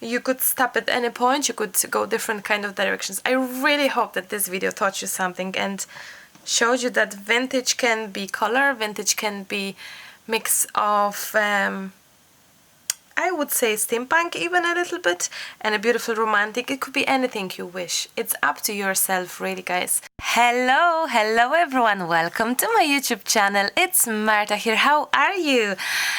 You could stop at any point, you could go different kind of directions. I really hope that this video taught you something and showed you that vintage can be color, vintage can be mix of I would say steampunk even a little bit, and a beautiful romantic. It could be anything you wish. It's up to yourself, really, guys. Hello everyone, welcome to my YouTube channel. It's Marta here. How are you?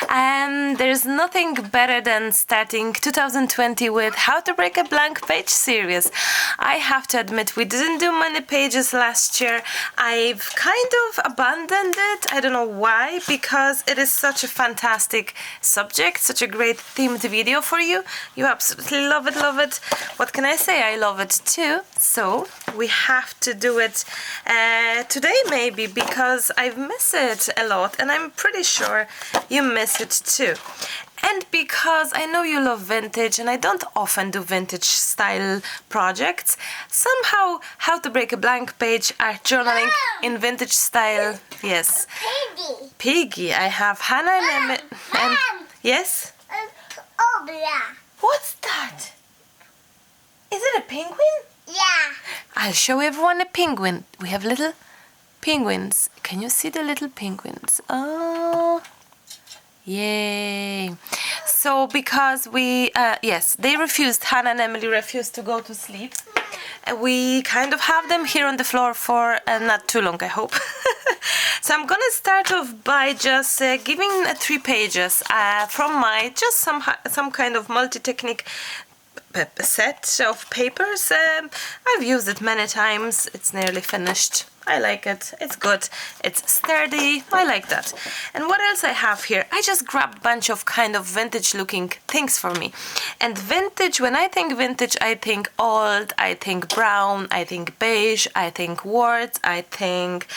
There's nothing better than starting 2020 with How to Break a Blank Page series. I have to admit, we didn't do many pages last year. I've kind of abandoned it. I don't know why, because it is such a fantastic subject, such a great themed video for you. You absolutely love it. What can I say? I love it too. So we have to do it today, maybe, because I've missed it a lot, and I'm pretty sure you miss it too. And because I know you love vintage, and I don't often do vintage style projects, somehow How to Break a Blank Page are journaling in vintage style. Yes. Piggy. I have Hannah and yes? What's that? Is it a penguin? Yeah. I'll show everyone a penguin. We have little penguins. Can you see the little penguins? Oh, yay. So because we, yes, they refused, Hannah and Emily refused to go to sleep. We kind of have them here on the floor for not too long, I hope. So I'm gonna start off by just giving 3 pages from my, just some kind of multi-technique set of papers. I've used it many times. It's nearly finished. I like it. It's good. It's sturdy. I like that. And what else I have here? I just grabbed a bunch of kind of vintage looking things for me. And vintage, when I think vintage, I think old, I think brown, I think beige, I think words, I think,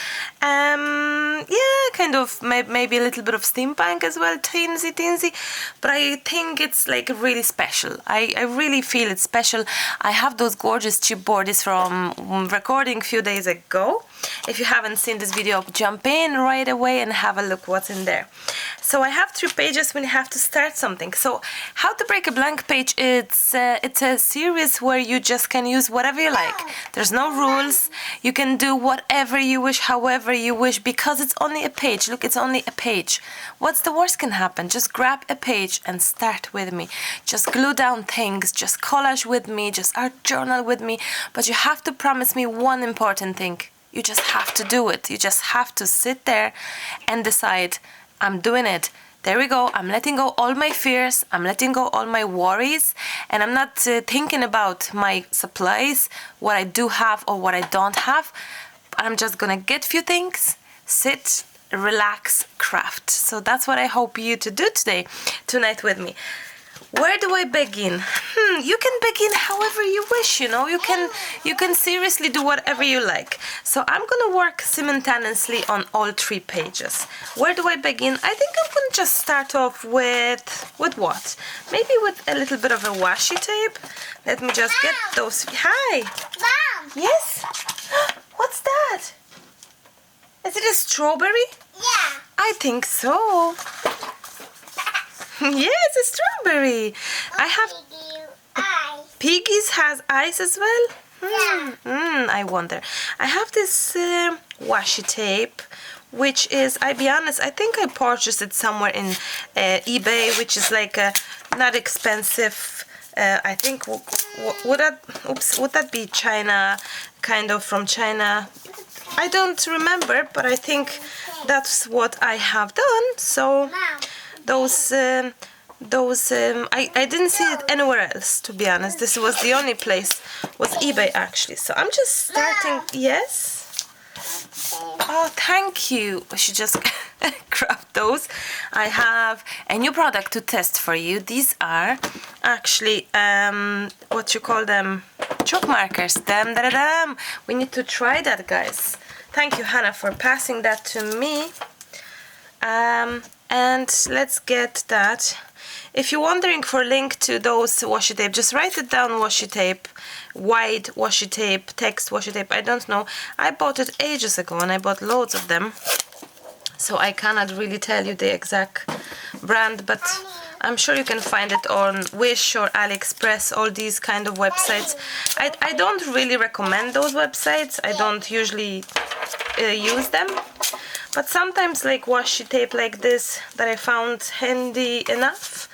yeah, kind of maybe a little bit of steampunk as well, teensy. But I think it's like really special. I really feel it's special. I have those gorgeous chipboards from recording a few days ago. If you haven't seen this video, jump in right away and have a look what's in there. So I have 3 pages when you have to start something. So How to Break a Blank Page, it's a series where you just can use whatever you like. There's no rules. You can do whatever you wish, however you wish, because it's only a page. Look, it's only a page. What's the worst can happen? Just grab a page and start with me. Just glue down things, just collage with me, just art journal with me. But you have to promise me one important thing. You just have to do it. You just have to sit there and decide, I'm doing it. There we go. I'm letting go all my fears. I'm letting go all my worries. And I'm not thinking about my supplies, what I do have or what I don't have. I'm just going to get few things, sit, relax, craft. So that's what I hope you to do tonight with me. Where do I begin? You can begin however you wish, you know. You can seriously do whatever you like. So I'm gonna work simultaneously on all 3 pages. Where do I begin? I think I'm gonna just start off with what? Maybe with a little bit of a washi tape. Let me just get those. Hi. Mom. Yes. What's that? Is it a strawberry? Yeah. I think so. Yes, a strawberry. I have Piggies has eyes as well. I wonder. I have this washi tape, which is, I'll be honest, I think I purchased it somewhere in eBay, which is like a not expensive. I think would that be China, kind of from China? I don't remember, but I think that's what I have done. So. Those I didn't see it anywhere else, to be honest. This was the only place, was eBay actually. So I'm just starting. Yes. Oh, thank you. I should just grab those. I have a new product to test for you. These are actually what you call them, chalk markers. We need to try that, guys. Thank you, Hannah, for passing that to me. And let's get that. If you're wondering for a link to those washi tape, just write it down, washi tape, white washi tape, text washi tape, I don't know. I bought it ages ago and I bought loads of them. so I cannot really tell you the exact brand, but I'm sure you can find it on Wish or AliExpress, all these kind of websites. I don't really recommend those websites. I don't usually use them, but sometimes like washi tape like this that I found handy enough,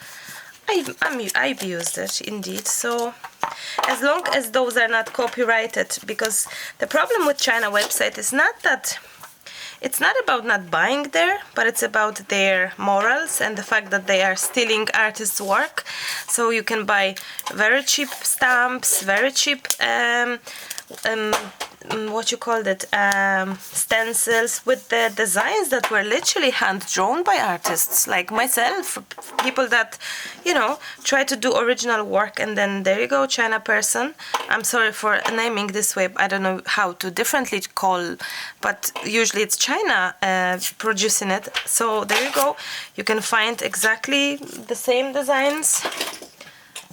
I've used it indeed. So as long as those are not copyrighted, because the problem with China website is not that it's not about not buying there, but it's about their morals and the fact that they are stealing artists' work. So you can buy very cheap stamps, very cheap what you call it, stencils with the designs that were literally hand drawn by artists like myself, people that, you know, try to do original work. And then there you go, China person. I'm sorry for naming this way, I don't know how to differently call, but usually it's China producing it. So there you go, you can find exactly the same designs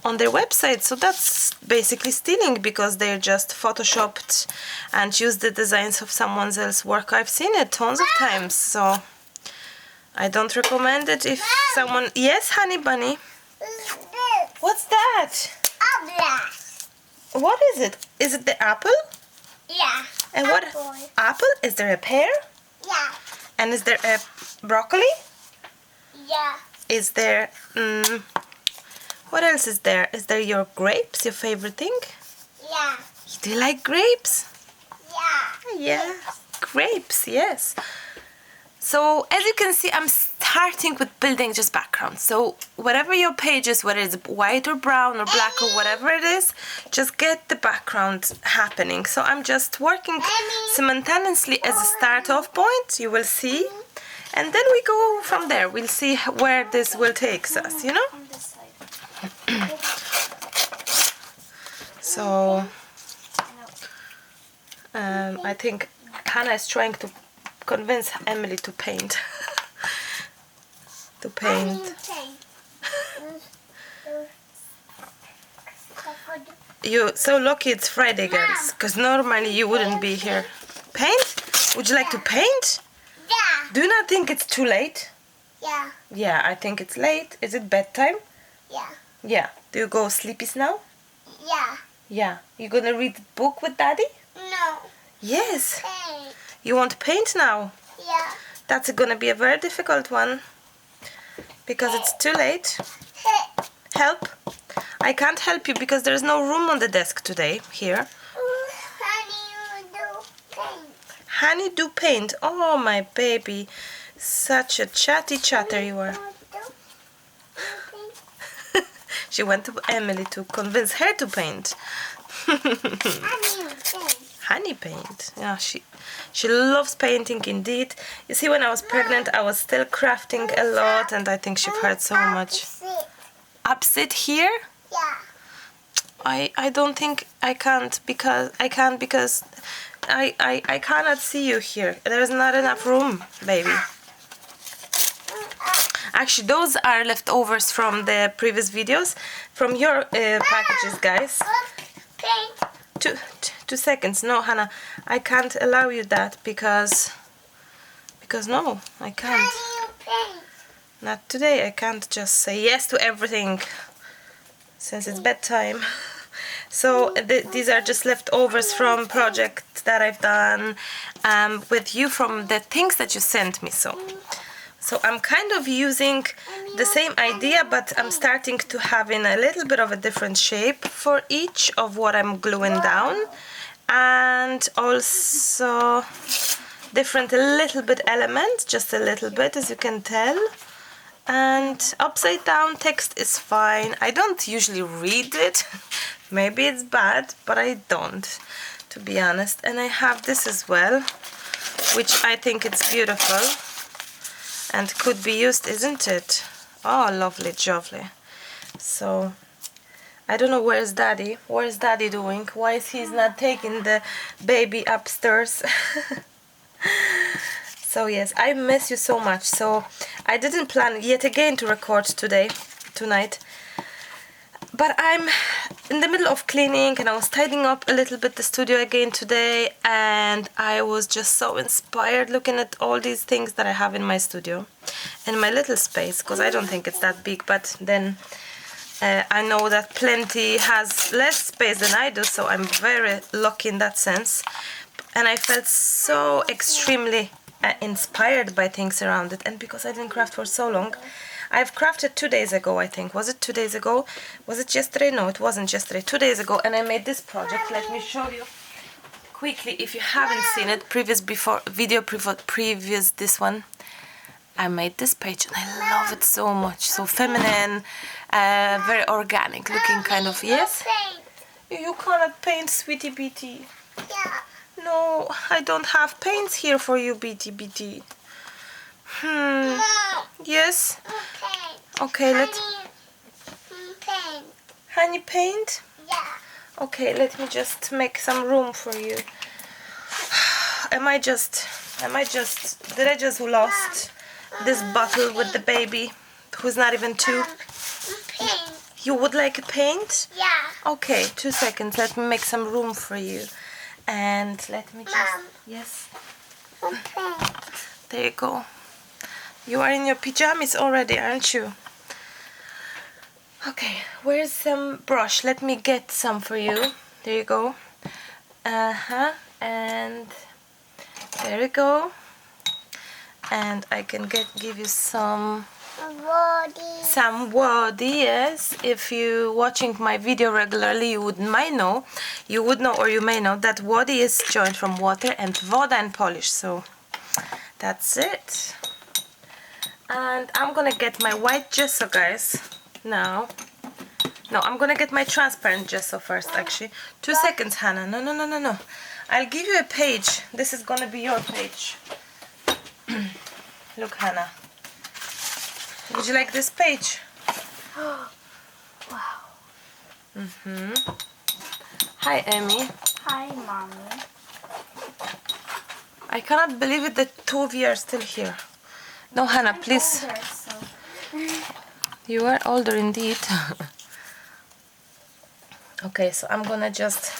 on their website. So that's basically stealing, because they're just photoshopped and used the designs of someone else's work. I've seen it tons of times, so I don't recommend it. If someone... Yes, honey bunny? What's that? What is it? Is it the apple? Yeah. And what? Apple? Is there a pear? Yeah. And is there a broccoli? Yeah. Is there... what else is there? Is there your grapes, your favorite thing? Yeah. Do you like grapes? Yeah. Yeah, grapes, yes. So as you can see, I'm starting with building just background. So whatever your page is, whether it's white or brown or black or whatever it is, just get the background happening. So I'm just working simultaneously as a start-off point, you will see. And then we go from there. We'll see where this will take us, you know? So I think Hannah is trying to convince Emily to paint. To paint. You're so lucky it's Friday, girls, because normally you wouldn't be here. Paint? Would you like to paint? Yeah. Do you not think it's too late? Yeah. Yeah, I think it's late. Is it bedtime? Yeah. Yeah. Do you go sleepies now? Yeah. Yeah. You gonna read the book with Daddy? No. Yes. Paint. You want to paint now? Yeah. That's gonna be a very difficult one, because it's too late. Help? I can't help you because there's no room on the desk today here. Honey, you do paint. Honey, do paint. Oh, my baby. Such a chatty chatter you are. She went to Emily to convince her to paint. Honey paint. Yeah, she loves painting indeed. You see, when I was pregnant, I was still crafting a lot, and I think she've heard so much. Upsit here? Yeah. I don't think I can't, because I cannot see you here. There's not enough room, baby. Actually, those are leftovers from the previous videos, from your packages, guys. Paint. 2 seconds. No, Hannah, I can't allow you that because no, I can't. Honey, you paint. Not today. I can't just say yes to everything since it's bedtime. So these are just leftovers from projects that I've done with you, from the things that you sent me. So I'm kind of using the same idea, but I'm starting to have in a little bit of a different shape for each of what I'm gluing down, and also different little bit elements, just a little bit, as you can tell. And upside down text is fine. I don't usually read it. Maybe it's bad, but I don't, to be honest. And I have this as well, which I think it's beautiful and could be used, isn't it? Oh, lovely, jovely. So I don't know, where's Daddy? Where's Daddy doing? Why is he not taking the baby upstairs? So yes, I miss you so much. So I didn't plan yet again to record tonight, But I'm in the middle of cleaning, and I was tidying up a little bit the studio again today, and I was just so inspired looking at all these things that I have in my studio, in my little space, because I don't think it's that big, but then I know that Plenty has less space than I do, so I'm very lucky in that sense. And I felt so extremely inspired by things around it, and because I didn't craft for so long. I've crafted 2 days ago, I think. Was it 2 days ago? Was it yesterday? No, it wasn't yesterday. 2 days ago, and I made this project. Let me show you quickly if you haven't seen it. Previous this one. I made this page and I love it so much. So feminine, very organic looking kind of. Yes? You cannot paint, sweetie Beatie. Yeah. No, I don't have paints here for you, Beatie. No. Yes? Okay. Okay, let's... Paint. Honey paint? Yeah. Okay, let me just make some room for you. Did I just lost this bottle with the baby who's not even 2? Paint. You would like a paint? Yeah. Okay, 2 seconds. Let me make some room for you. And let me just... Mom. Yes? Paint. There you go. You are in your pajamas already, aren't you? Okay, where's some brush? Let me get some for you. There you go. And there you go. And I can give you some water, yes. If you watching my video regularly, you would know, or you may know that water is joined from water and voda and polish. So that's it. And I'm gonna get my white gesso, guys. Now. No, I'm gonna get my transparent gesso first, actually. 2 seconds, Hannah. No. I'll give you a page. This is gonna be your page. Look, Hannah. Would you like this page? Wow. Hi, Emmy. Hi, Mommy. I cannot believe it that 2 of you are still here. No, Hannah, please. Older, so. You are older indeed. Okay, so I'm gonna just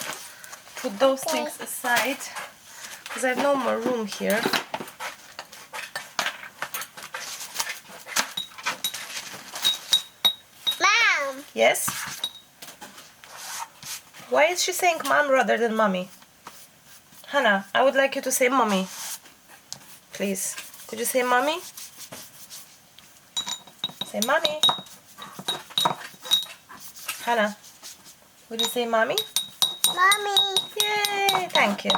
put those things aside because I have no more room here. Mom. Yes? Why is she saying mom rather than mommy? Hannah, I would like you to say mommy. Please. Could you say mommy? Say mommy. Hannah, would you say mommy? Mommy. Yay, thank you.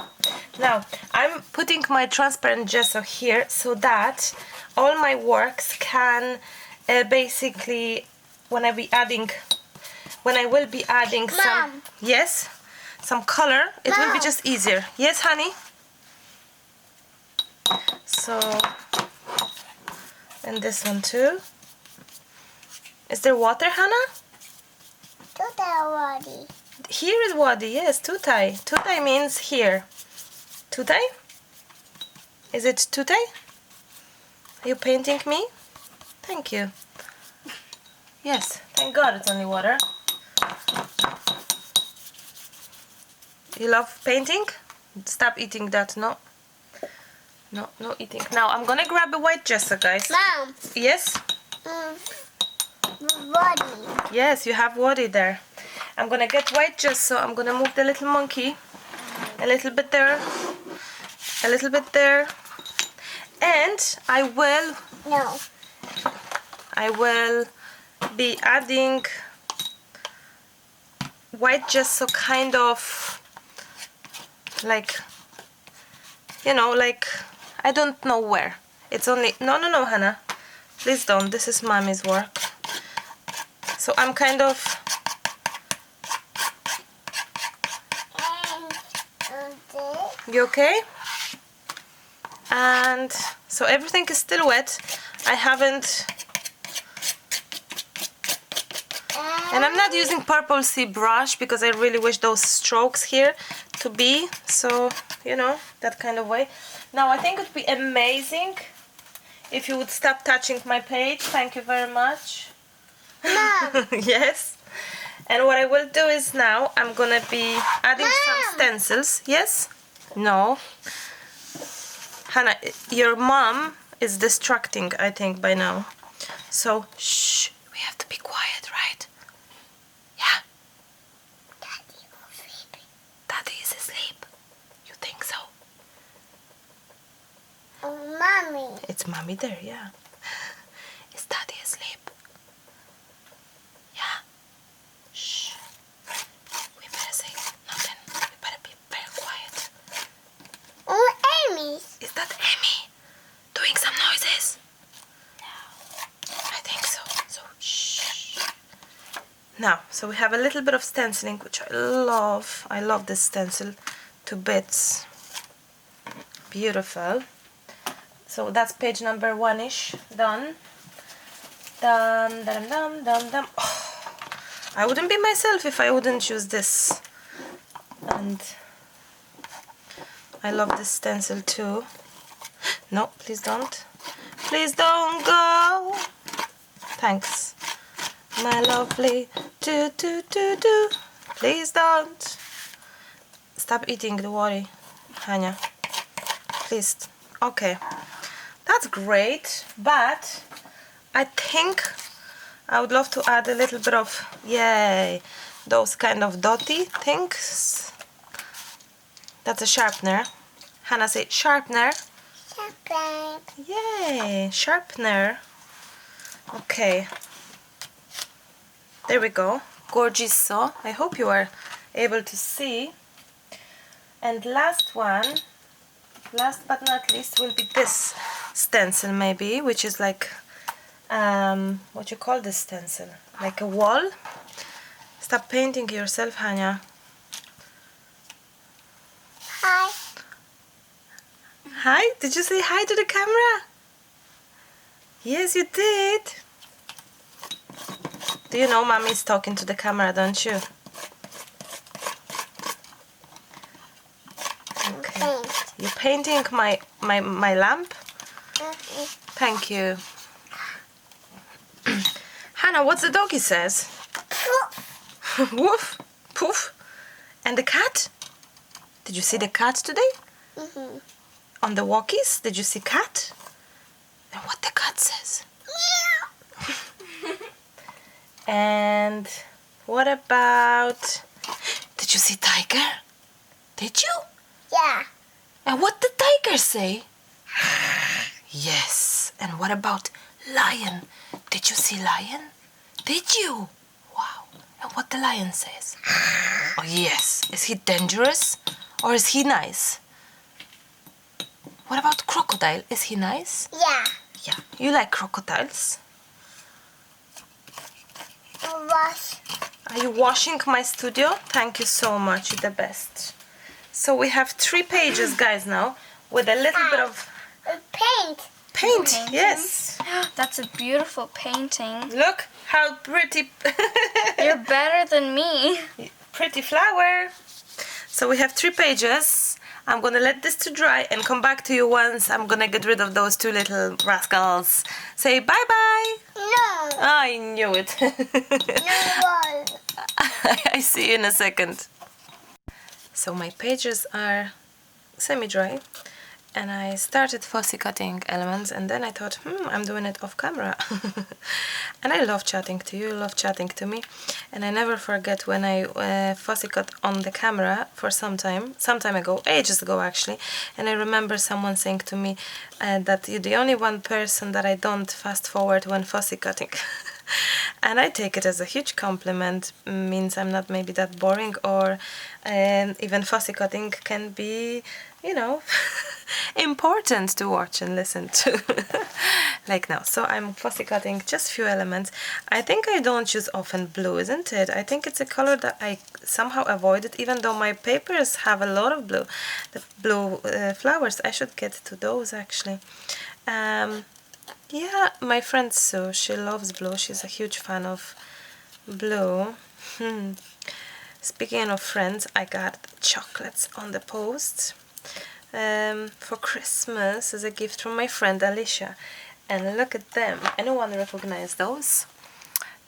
Now, I'm putting my transparent gesso here so that all my works can basically, when I will be adding some, Mom. yes, some color, it will be Mom. just easier. Yes, honey? So, and this one too. Is there water, Hannah? Already. Here is wadi, yes, tutai. Tutai means here. Tutai? Is it tutai? Are you painting me? Thank you. Yes, thank God it's only water. You love painting? Stop eating that, no. No eating. Now I'm gonna grab a white gesso, guys. Mom. Yes? Body. Yes, you have wadi there. I'm gonna get white gesso. I'm gonna move the little monkey a little bit there, a little bit there, and I will be adding white gesso, kind of like, you know, like, I don't know where. It's only, no, Hannah, please don't. This is mommy's work. So I'm kind of, you okay? And so everything is still wet. I haven't, and I'm not using purple sea brush because I really wish those strokes here to be, so, you know, that kind of way. Now I think it would be amazing if you would stop touching my page. Thank you very much. Mom. Yes. And what I will do is now I'm gonna be adding some stencils. Yes? No? Hannah, your mom is distracting, I think, by now. So, shh, we have to be quiet, right? Yeah? Daddy was sleeping. Daddy is asleep. You think so? Oh, Mommy. It's mommy there, yeah. Is Daddy asleep? Yeah? Shh. We better say nothing. We better be very quiet. Oh, Amy's. Is that Amy doing some noises? No. I think so. So, shh. Now, so we have a little bit of stenciling, which I love. I love this stencil to bits. Beautiful. So that's page number 1-ish. Done. Done, done, done, done, done. Oh, I wouldn't be myself if I wouldn't use this. And I love this stencil too. No, please don't. Please don't go. Thanks. My lovely do. Please don't. Stop eating, don't worry. Hania. Please. Okay. That's great, but I think I would love to add a little bit of, yay, those kind of dotty things. That's a sharpener. Hannah, say sharpener. Sharpen. Yay, sharpener. Okay. There we go. Gorgeous. So I hope you are able to see. And last one, last but not least, will be this stencil maybe, which is like, what you call this stencil? Like a wall? Stop painting yourself, Hania. Hi. Hi? Did you say hi to the camera? Yes, you did. Do you know Mommy's talking to the camera, don't you? Okay. Paint. You're painting my lamp? Thank you. Hannah, what's the doggy says? Woof, poof. And the cat? Did you see the cat today? Mm-hmm. On the walkies, did you see cat? And what the cat says? And what about... Did you see tiger? Did you? Yeah. And what did tiger say? Yes. And what about lion? Did you see lion? Did you? Wow. And what the lion says? Oh, yes. Is he dangerous or is he nice? What about crocodile? Is he nice? Yeah. Yeah. You like crocodiles? Wash. Are you washing my studio? Thank you so much. You're the best. So we have 3 pages, guys, now with a little bit of Paint. paint. Painting. Yes. That's a beautiful painting. Look how pretty. You're better than me. Pretty flower. So we have 3 pages. I'm gonna let this to dry and come back to you once I'm gonna get rid of those 2 little rascals. Say bye bye. No. I knew it. No. I see you in a second. So my pages are semi-dry and I started fussy cutting elements and then I thought, I'm doing it off camera. And I love chatting to you, love chatting to me, and I never forget when I fussy cut on the camera for some time ago, ages ago actually, and I remember someone saying to me that you're the only one person that I don't fast forward when fussy cutting. And I take it as a huge compliment. Means I'm not maybe that boring, or even fussy cutting can be, you know, important to watch and listen to. Like now. So I'm fussy cutting just few elements. I think I don't use often blue, isn't it? I think it's a color that I somehow avoided, even though my papers have a lot of blue. The blue flowers, I should get to those actually. Yeah, my friend Sue, she loves blue. She's a huge fan of blue. Speaking of friends, I got chocolates on the post for Christmas as a gift from my friend Alicia. And look at them. Anyone recognize those?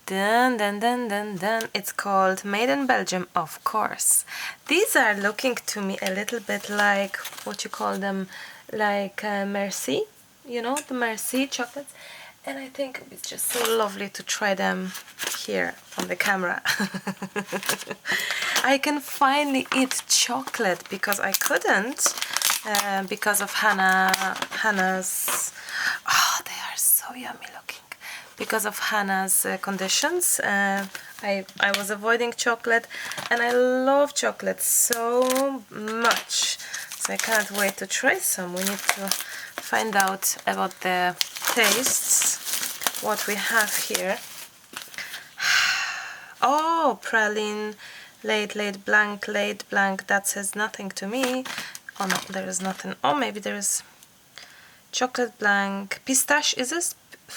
Dun, dun, dun, dun, dun. It's called Made in Belgium, of course. These are looking to me a little bit like, what you call them, like Merci, you know, the Merci chocolates. And I think it's just so lovely to try them here on the camera. I can finally eat chocolate because I couldn't because of Hannah's, oh, they are so yummy looking. Because of Hannah's conditions, I was avoiding chocolate, and I love chocolate so much. So I can't wait to try some. We need to find out about the tastes, what we have here. Oh, praline, late blanc, that says nothing to me. Oh no, there is nothing. Oh, maybe there is chocolate blanc, pistache, is this?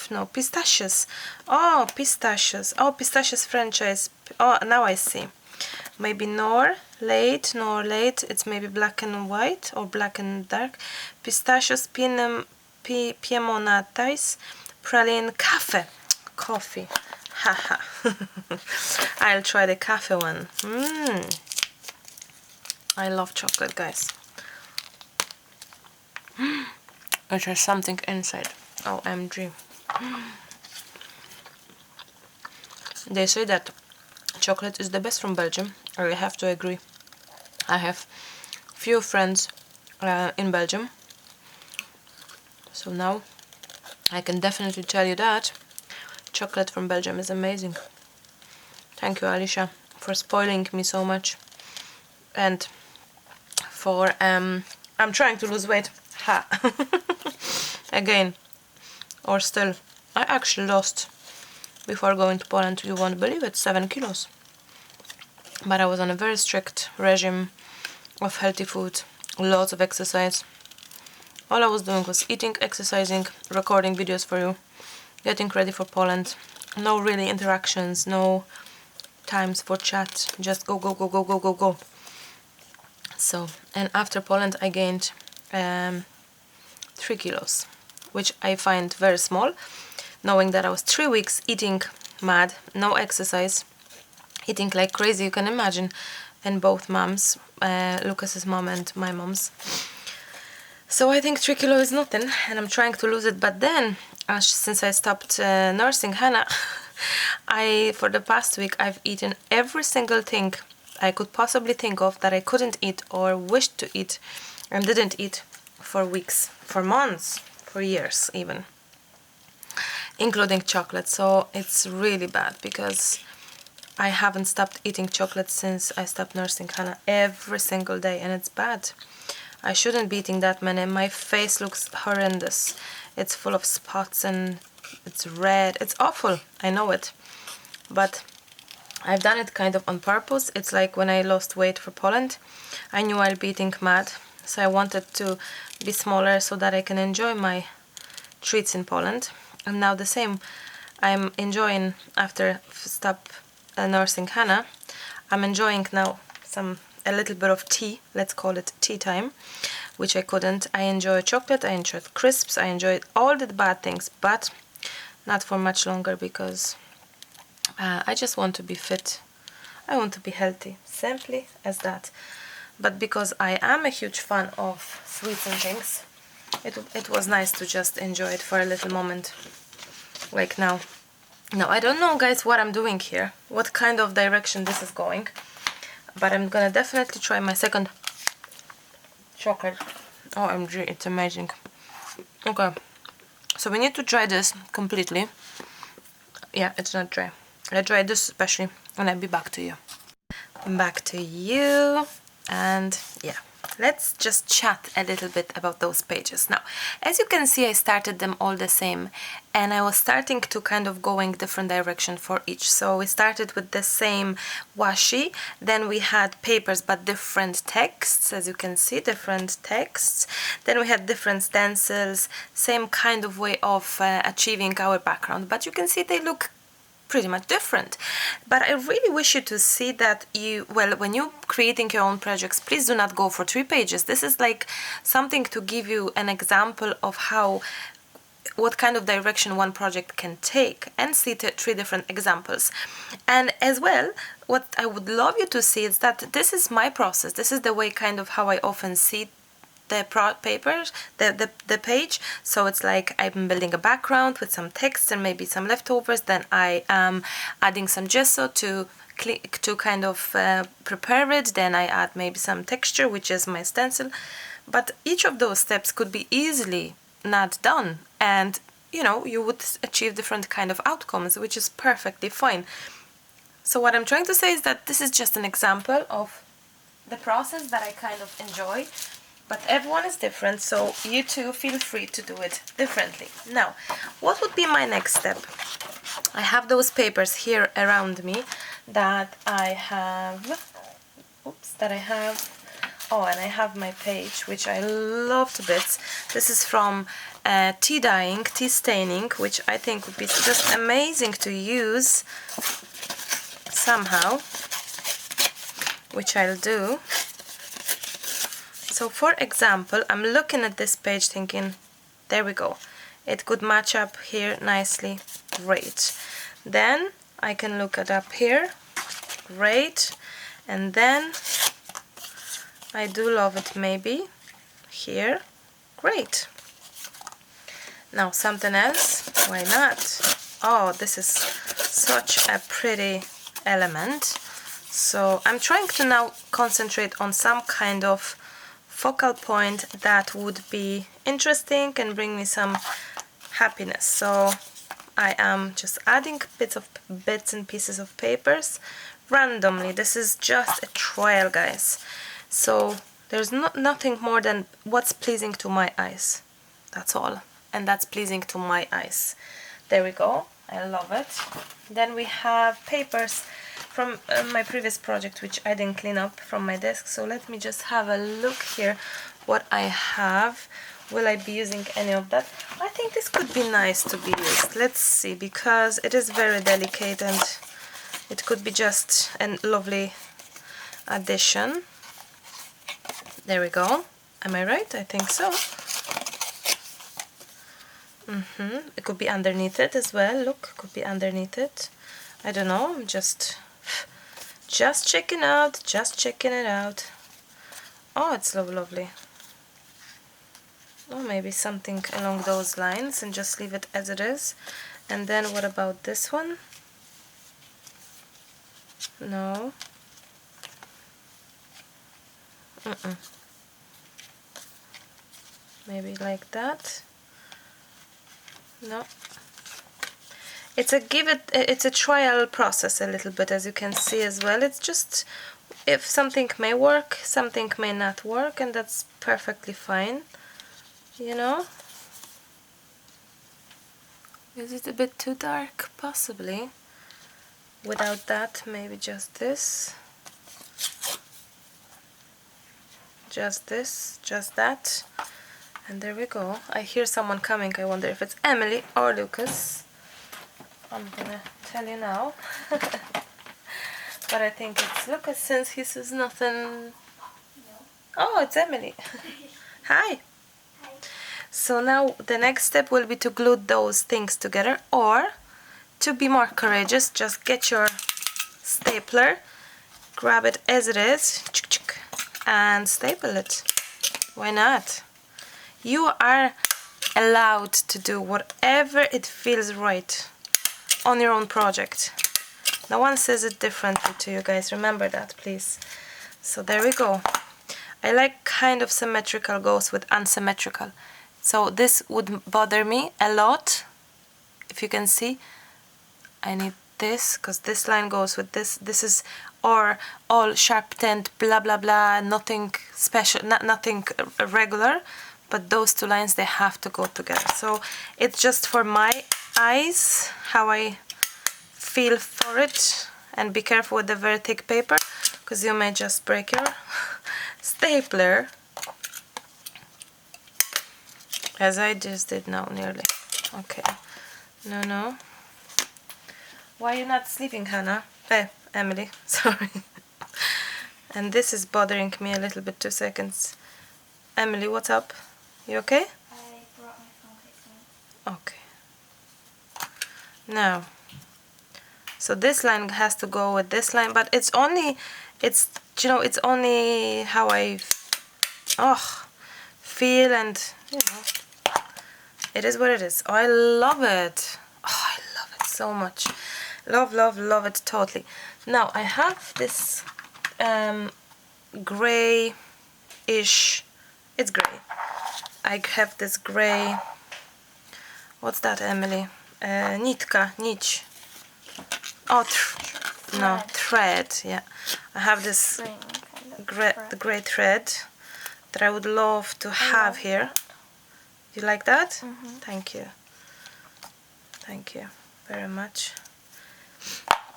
No, pistachios. Oh, pistachios. Oh, pistachios franchise. Oh, now I see. Maybe nor late. It's maybe black and white or black and dark. Pistachios piemontais, praline, coffee. Haha. I'll try the cafe one. I love chocolate, guys. It has something inside. OMG. They say that chocolate is the best from Belgium. I have to agree. I have few friends in Belgium, so now I can definitely tell you that chocolate from Belgium is amazing. Thank you, Alicia, for spoiling me so much, and for I'm trying to lose weight. Ha. Again, or still, I actually lost before going to Poland, you won't believe it, 7 kilos. But I was on a very strict regime of healthy food, lots of exercise. All I was doing was eating, exercising, recording videos for you, getting ready for Poland. No really interactions, no times for chat, just go. So, and after Poland I gained 3 kilos, which I find very small, knowing that I was 3 weeks eating mad, no exercise, eating like crazy, you can imagine, and both moms, Lucas's mom and my mom's. So I think 3 kilos is nothing, and I'm trying to lose it. But then, since I stopped nursing Hannah, for the past week, I've eaten every single thing I could possibly think of that I couldn't eat or wished to eat and didn't eat for weeks, for months, for years even, including chocolate. So it's really bad because I haven't stopped eating chocolate since I stopped nursing Hannah every single day, and it's bad. I shouldn't be eating that many. My face looks horrendous. It's full of spots and it's red. It's awful, I know it. But I've done it kind of on purpose. It's like when I lost weight for Poland, I knew I'll be eating mad. So I wanted to be smaller so that I can enjoy my treats in Poland. And now the same. I'm enjoying, after stop nursing Hannah, I'm enjoying now a little bit of tea, let's call it tea time, which I couldn't. I enjoy chocolate, I enjoyed crisps, I enjoyed all the bad things, but not for much longer because I just want to be fit. I want to be healthy, simply as that. But because I am a huge fan of sweets and things, it was nice to just enjoy it for a little moment, like now. Now, I don't know, guys, what I'm doing here, what kind of direction this is going, but I'm gonna definitely try my second chocolate. OMG, it's amazing. Okay, so we need to dry this completely. Yeah, it's not dry. Let's dry this especially, and I'll be back to you. Back to you, and yeah. Let's just chat a little bit about those pages. Now, as you can see, I started them all the same, and I was starting to kind of going different direction for each. So we started with the same washi, then we had papers but different texts, as you can see, different texts. Then we had different stencils, same kind of way of achieving our background, but you can see they look pretty much different. But I really wish you to see that when you're creating your own projects, please do not go for 3 pages. This is like something to give you an example of how what kind of direction one project can take, and see 3 different examples. And as well, what I would love you to see is that this is my process. This is the way kind of how I often see the papers, the page. So it's like I'm building a background with some text and maybe some leftovers. Then I am adding some gesso to kind of prepare it. Then I add maybe some texture, which is my stencil. But each of those steps could be easily not done, and you know, you would achieve different kind of outcomes, which is perfectly fine. So what I'm trying to say is that this is just an example of the process that I kind of enjoy, but everyone is different, so you too feel free to do it differently. Now, what would be my next step? I have those papers here around me that I have, oh, and I have my page, which I love to bits. This is from tea dyeing, tea staining, which I think would be just amazing to use somehow, which I'll do. So for example, I'm looking at this page thinking, there we go. It could match up here nicely. Great. Then I can look it up here. Great. And then I do love it maybe here. Great. Now something else, why not? Oh, this is such a pretty element. So I'm trying to now concentrate on some kind of focal point that would be interesting and bring me some happiness. So I am just adding bits and pieces of papers randomly. This is just a trial, guys. So there's nothing more than what's pleasing to my eyes. That's all. And that's pleasing to my eyes. There we go. I love it. Then we have papers from my previous project, which I didn't clean up from my desk. So let me just have a look here what I have. Will I be using any of that? I think this could be nice to be used. Let's see, because it is very delicate and it could be just a lovely addition. There we go. Am I right? I think so. It could be underneath it as well. Look, could be underneath it. I don't know. I'm just checking it out. Oh, it's so lovely. Or maybe something along those lines and just leave it as it is. And then what about this one? No. Maybe like that. No. It's a trial process a little bit, as you can see as well. It's just, if something may work, something may not work, and that's perfectly fine, you know. Is it a bit too dark? Possibly. Without that, maybe just this. Just this, just that. And there we go. I hear someone coming. I wonder if it's Emily or Lucas. I'm gonna tell you now. But I think it's Lucas, since he says nothing. No. Oh, it's Emily. Hi. Hi. So now the next step will be to glue those things together, or to be more courageous, just get your stapler, grab it as it is, and staple it. Why not? You are allowed to do whatever it feels right on your own project. No one says it differently to you guys. Remember that, please. So there we go. I like kind of symmetrical goes with unsymmetrical. So this would bother me a lot. If you can see, I need this because this line goes with this. This is or all sharp tint, blah blah blah, nothing special, nothing regular. But those two lines, they have to go together. So it's just for my eyes, how I feel for it. And be careful with the very thick paper, because you may just break your stapler. As I just did now, nearly. Okay. No. Why are you not sleeping, Hannah? Emily, sorry. And this is bothering me a little bit. 2 seconds. Emily, what's up? You okay? I brought my phone case Okay. Now, so this line has to go with this line, but it's only, it's, you know, it's only how I feel, and you know, it is what it is. Oh, I love it. Oh, I love it so much. Love, love, love it totally. Now I have this gray-ish, it's gray. I have this gray, what's that, Emily? Nitka, niche. Oh, no, thread, yeah. I have this the gray thread that I would love to have here. You like that? Thank you. Thank you very much.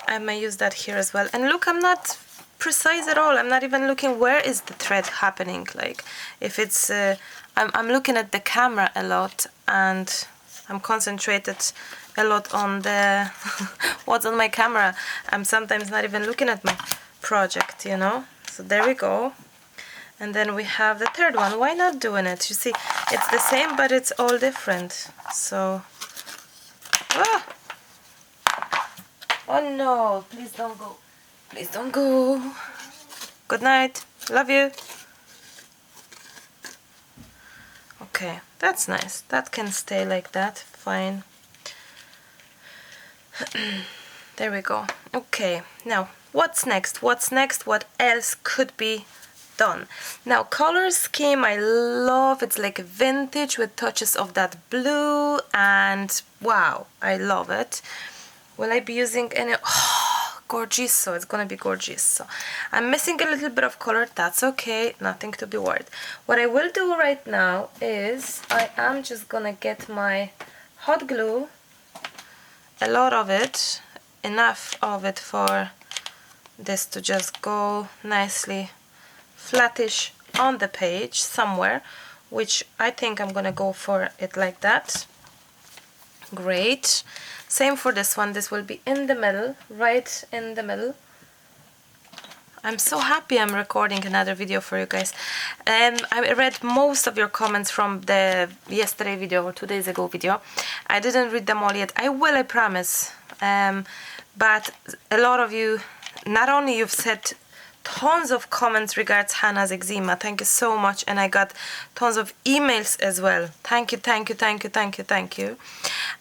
I may use that here as well. And look, I'm not precise at all. I'm not even looking where is the thread happening. Like, if it's, I'm looking at the camera a lot, and I'm concentrated a lot on the what's on my camera. I'm sometimes not even looking at my project, you know. So there we go. And then we have the third one. Why not doing it? You see, it's the same, but it's all different. So, oh no, please don't go. Please don't go. Good night. Love you. Okay, that's nice. That can stay like that. Fine. There we go. Okay, now what's next? What's next? What else could be done? Now, color scheme, I love. It's like vintage with touches of that blue, and wow, I love it. Will I be using any? Oh, gorgeous. So it's gonna be gorgeous. So I'm missing a little bit of color. That's okay. Nothing to be worried. What I will do right now is I am just gonna get my hot glue, a lot of it, enough of it for this to just go nicely flattish on the page somewhere, which I think I'm gonna go for it like that. Great. Same for this one. This will be in the middle, right in the middle. I'm so happy I'm recording another video for you guys. I read most of your comments from the yesterday video or 2 days ago video. I didn't read them all yet. I will, I promise. But a lot of you, not only you've said tons of comments regards Hannah's eczema. Thank you so much. And I got tons of emails as well. Thank you, thank you, thank you, thank you, thank you.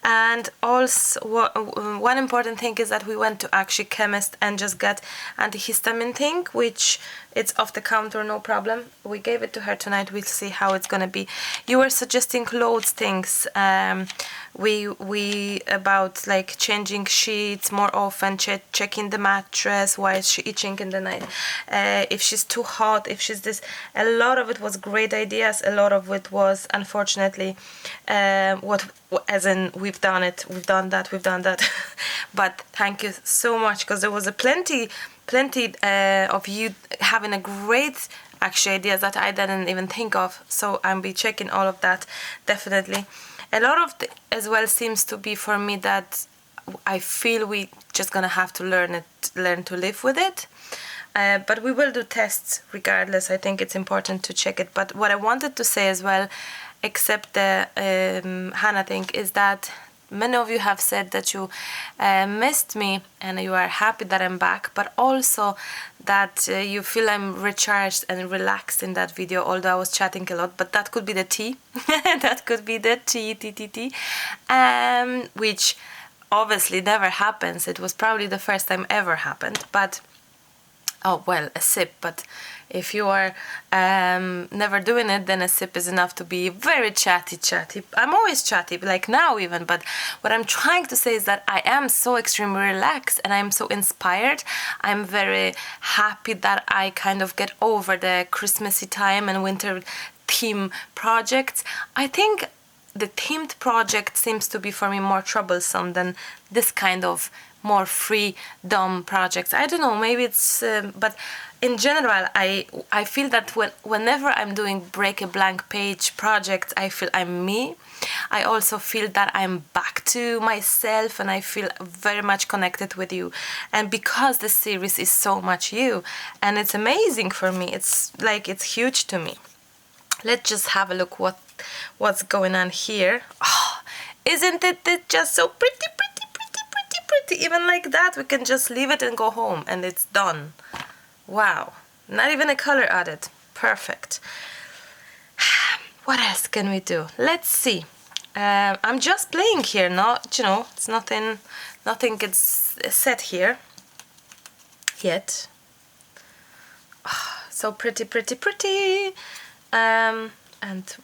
And also, one important thing is that we went to actually chemist and just got antihistamine thing, which it's off the counter, no problem. We gave it to her tonight. We'll see how it's gonna be. You were suggesting loads things. We about like changing sheets more often, checking the mattress, why is she itching in the night, if she's too hot, if she's this. A lot of it was great ideas. A lot of it was unfortunately as in we've done it, we've done that. But thank you so much, because there was a plenty of you having a great actually ideas that I didn't even think of. So I'll be checking all of that definitely. A lot of as well seems to be for me that I feel we just gonna have to learn to live with it. But we will do tests regardless. I think it's important to check it. But what I wanted to say as well, except the Hannah thing, is that many of you have said that you missed me and you are happy that I'm back, but also that you feel I'm recharged and relaxed in that video, although I was chatting a lot. But that could be the tea. That could be the tea, which obviously never happens. It was probably the first time ever happened, but oh well, a sip. But if you are never doing it, then a sip is enough to be very chatty. I'm always chatty, like now even, but what I'm trying to say is that I am so extremely relaxed and I'm so inspired. I'm very happy that I kind of get over the Christmassy time and winter theme projects. I think the themed project seems to be for me more troublesome than this kind of more freedom projects. I don't know, maybe it's but in general I feel that whenever I'm doing break a blank page projects, I feel I'm me. I also feel that I'm back to myself and I feel very much connected with you. And because the series is so much you, and it's amazing for me, it's like it's huge to me. Let's just have a look what's going on here. Oh, Isn't it just so pretty, pretty, pretty, pretty, pretty? Even like that, we can just leave it and go home and it's done. Wow. Not even a color added. Perfect. What else can we do? Let's see. I'm just playing here, not, you know, it's nothing gets set here yet. Oh, so pretty, pretty, pretty. And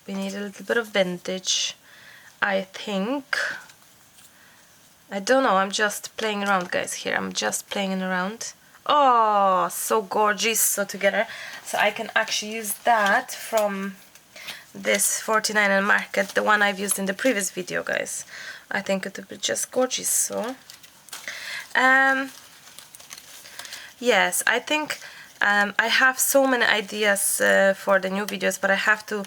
we need a little bit of vintage, I think. I don't know, I'm just playing around, guys, here. I'm just playing around. Oh, so gorgeous, so together. So I can actually use that from this 49 and Market, the one I've used in the previous video, guys. I think it would be just gorgeous. So yes, I think I have so many ideas for the new videos, but I have to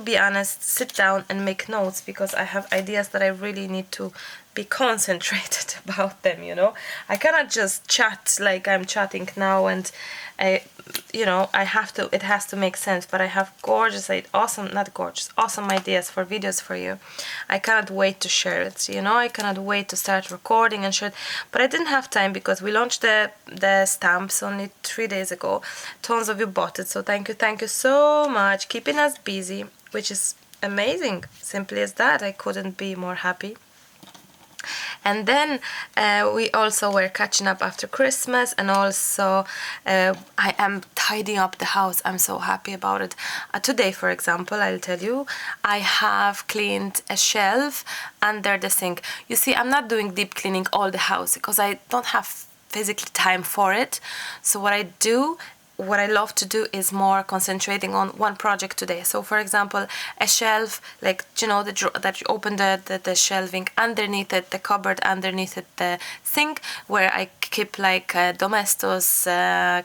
be honest, sit down and make notes, because I have ideas that I really need to be concentrated about them, you know. I cannot just chat like I'm chatting now, and it has to make sense. But I have awesome ideas for videos for you. I cannot wait to share it, you know. I cannot wait to start recording and share it, but I didn't have time because we launched the stamps only 3 days ago. Tons of you bought it, so thank you so much, keeping us busy, which is amazing. Simply as that, I couldn't be more happy. And then we also were catching up after Christmas, and also I am tidying up the house. I'm so happy about it. Today, for example, I'll tell you, I have cleaned a shelf under the sink. You see, I'm not doing deep cleaning all the house because I don't have physically time for it. So what I love to do is more concentrating on one project today. So for example, a shelf, like, you know, the drawer that you open the shelving underneath it, the cupboard underneath it, the sink, where I keep like domestos,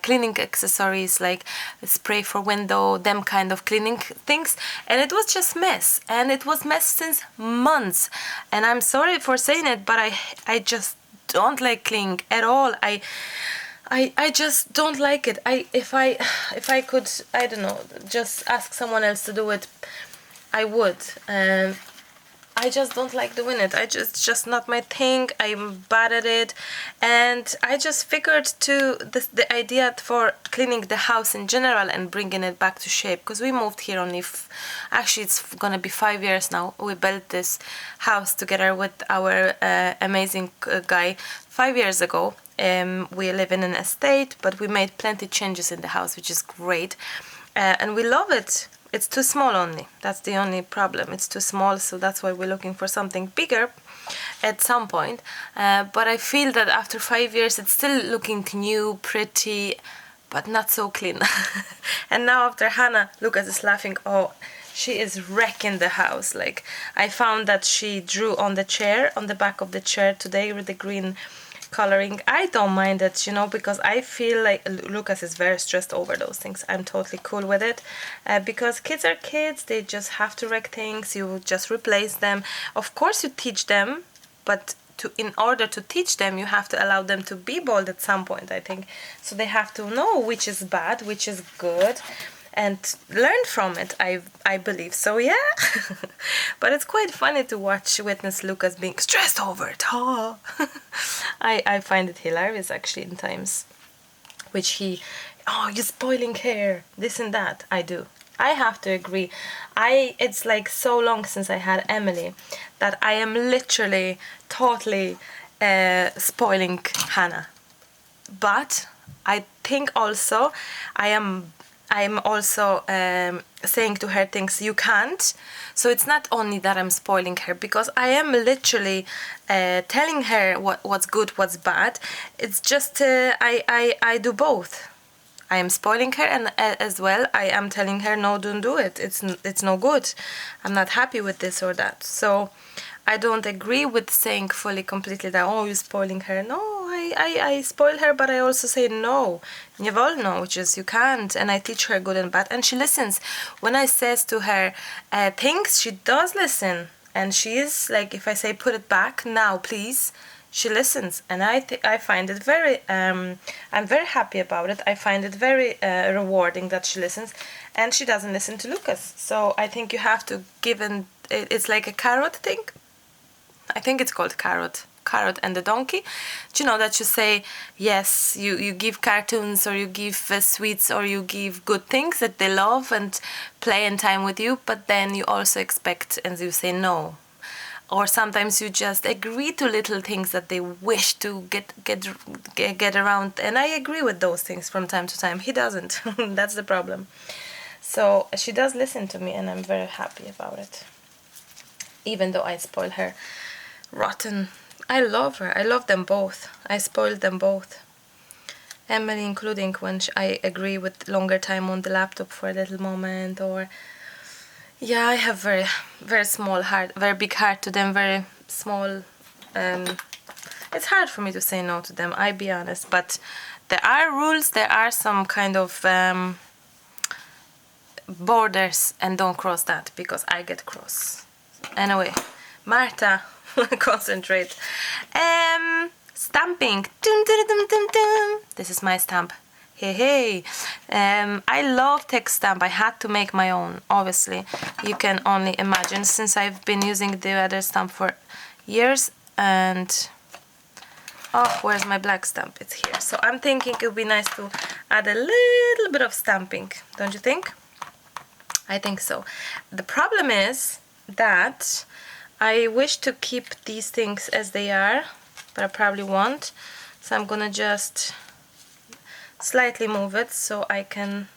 cleaning accessories, like spray for window, them kind of cleaning things. And it was just mess, and it was mess since months. And I'm sorry for saying it, but I just don't like cleaning at all. I just don't like it. If I could, I don't know, just ask someone else to do it, I would. I just don't like doing it. It's just not my thing. I'm bad at it, and I just figured the idea for cleaning the house in general and bringing it back to shape, because we moved here only actually it's gonna be 5 years now. We built this house together with our amazing guy 5 years ago. We live in an estate, but we made plenty changes in the house, which is great, and we love it. It's too small only. That's the only problem. It's too small, so that's why we're looking for something bigger at some point. But I feel that after 5 years, it's still looking new, pretty, but not so clean. And now after Hannah, Lucas is laughing. Oh, she is wrecking the house. Like, I found that she drew on the chair, on the back of the chair today with the green coloring. I don't mind it, you know, because I feel like Lucas is very stressed over those things. I'm totally cool with it, because kids are kids. They just have to wreck things. You just replace them. Of course you teach them, but in order to teach them, you have to allow them to be bold at some point, I think. So they have to know which is bad, which is good, and learn from it, I believe. So yeah. But it's quite funny to witness Lucas being stressed over it. Oh. I find it hilarious actually in times, which you're spoiling hair, this and that. I do. I have to agree. It's like so long since I had Emily that I am literally totally spoiling Hannah. But I think also I'm also saying to her things you can't. So it's not only that I'm spoiling her, because I am literally telling her what's good, what's bad. It's just I do both. I am spoiling her, and as well I am telling her, no, don't do it. It's no good. I'm not happy with this or that. So I don't agree with saying fully, completely that, oh, you're spoiling her. No, I spoil her, but I also say no. Nie wolno, which is you can't, and I teach her good and bad, and she listens. When I says to her things, she does listen, and she is like, if I say put it back now, please, she listens, and I find it very I'm very happy about it. I find it very rewarding that she listens, and she doesn't listen to Lucas. So I think you have to give, and it's like a carrot thing. I think it's called Carrot and the Donkey. Do you know that you say yes, you give cartoons, or you give sweets, or you give good things that they love and play in time with you, but then you also expect and you say no. Or sometimes you just agree to little things that they wish to get around, and I agree with those things from time to time. He doesn't. That's the problem. So she does listen to me, and I'm very happy about it, even though I spoil her rotten. I love her. I love them both. I spoiled them both. Emily including when I agree with longer time on the laptop for a little moment, or yeah, I have very, very small heart, very big heart to them, very small. It's hard for me to say no to them, I be honest, but there are rules, there are some kind of borders, and don't cross that, because I get cross. Anyway, Marta, concentrate. Stamping. Dum, dum, dum, dum, dum. This is my stamp. Hey. I love text stamp. I had to make my own, obviously. You can only imagine, since I've been using the other stamp for years. And oh, where's my black stamp? It's here. So I'm thinking it would be nice to add a little bit of stamping, don't you think? I think so. The problem is that I wish to keep these things as they are, but I probably won't. So I'm gonna just slightly move it so I can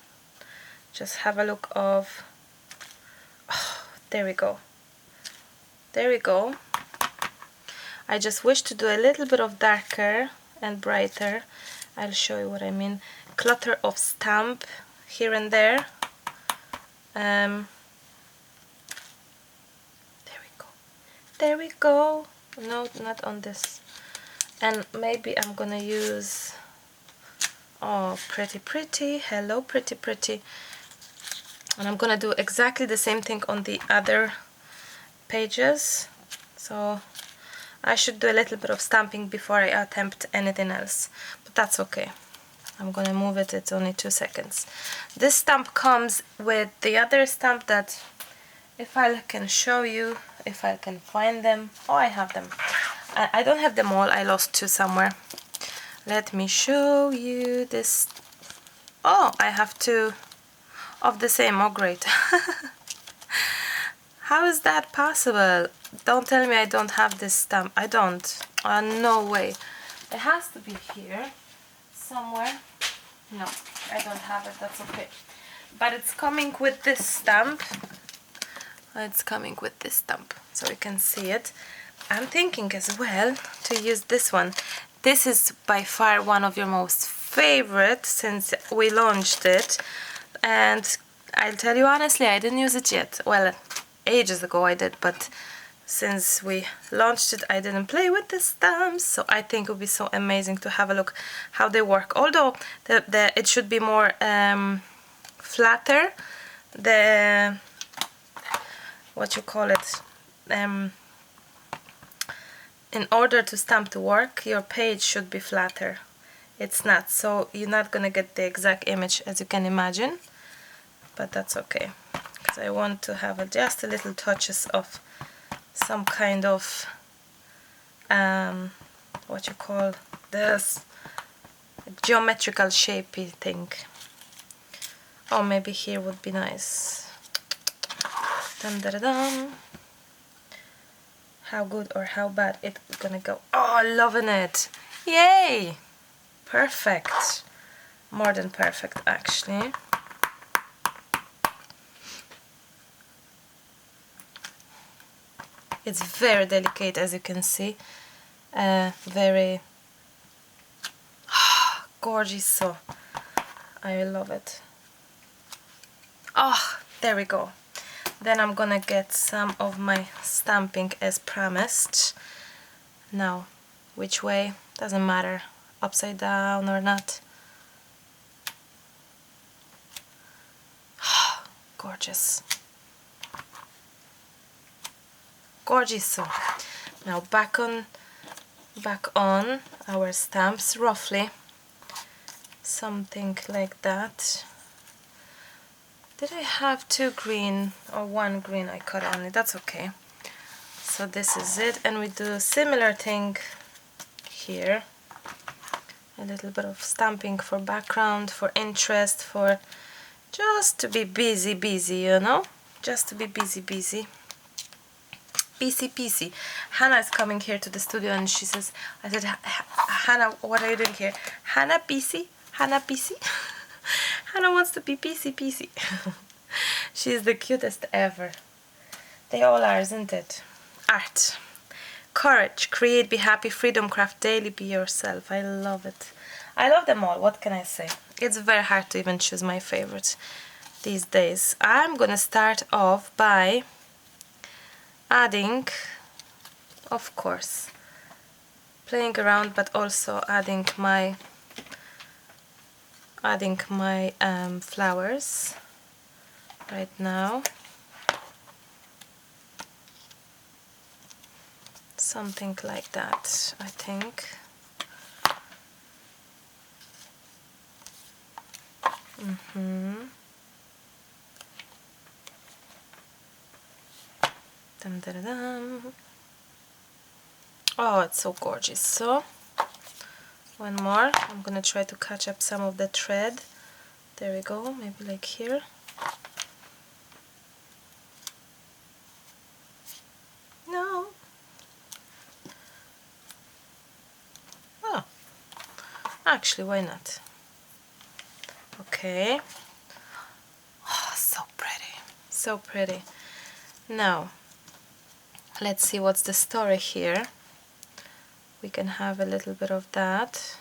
just have a look of, oh, there we go. There we go. I just wish to do a little bit of darker and brighter. I'll show you what I mean. Clutter of stamp here and there. There we go. There we go. No, not on this. And maybe I'm gonna use, oh, pretty. Hello, pretty. And I'm gonna do exactly the same thing on the other pages. So I should do a little bit of stamping before I attempt anything else, but that's okay. I'm gonna move it, it's only 2 seconds. This stamp comes with the other stamp that, if I can show you, if I can find them. Oh, I have them. I don't have them all, I lost 2 somewhere. Let me show you this. Oh, I have 2 of the same. Oh, great. How is that possible? Don't tell me I don't have this stamp. I don't. No way. It has to be here somewhere. No, I don't have it. That's okay. But it's coming with this stamp. It's coming with this stamp, so you can see it. I'm thinking as well to use this one. This is by far one of your most favorite since we launched it. And I'll tell you honestly, I didn't use it yet. Well, ages ago I did, but since we launched it, I didn't play with the stamps. So I think it would be so amazing to have a look how they work. Although it should be more flatter. The, what you call it, in order to stamp to work, your page should be flatter. It's not, so you're not gonna get the exact image as you can imagine, but that's okay, because I want to have just a little touches of some kind of what you call this, geometrical shapey thing. Oh, maybe here would be nice. Dun, dun, dun, dun. How good or how bad it's gonna go. Oh, loving it. Yay! Perfect. More than perfect, actually. It's very delicate, as you can see. Very gorgeous. So I love it. Oh, there we go. Then I'm gonna get some of my stamping as promised. Now, which way? Doesn't matter. Upside down or not. Gorgeous. Gorgeous. So now back on our stamps, roughly something like that. Did I have 2 green or 1 green I cut only? That's okay. So this is it, and we do a similar thing here. A little bit of stamping for background, for interest, for just to be busy, you know? Just to be busy. PC. Hannah is coming here to the studio and she says, I said, Hannah, what are you doing here? Hannah PC? Hannah PC? Hannah wants to be PC. She's the cutest ever. They all are, isn't it? Art. Courage. Create, be happy, freedom, craft daily, be yourself. I love it. I love them all. What can I say? It's very hard to even choose my favorite these days. I'm gonna start off by adding, of course, playing around, but also adding my flowers right now. Something like that, I think. Dum, dum, dum. Oh, it's so gorgeous. So, one more. I'm gonna try to catch up some of the thread. There we go, maybe like here. No. Oh, actually, why not? Okay. Oh, so pretty. So pretty. Now, let's see what's the story here. We can have a little bit of that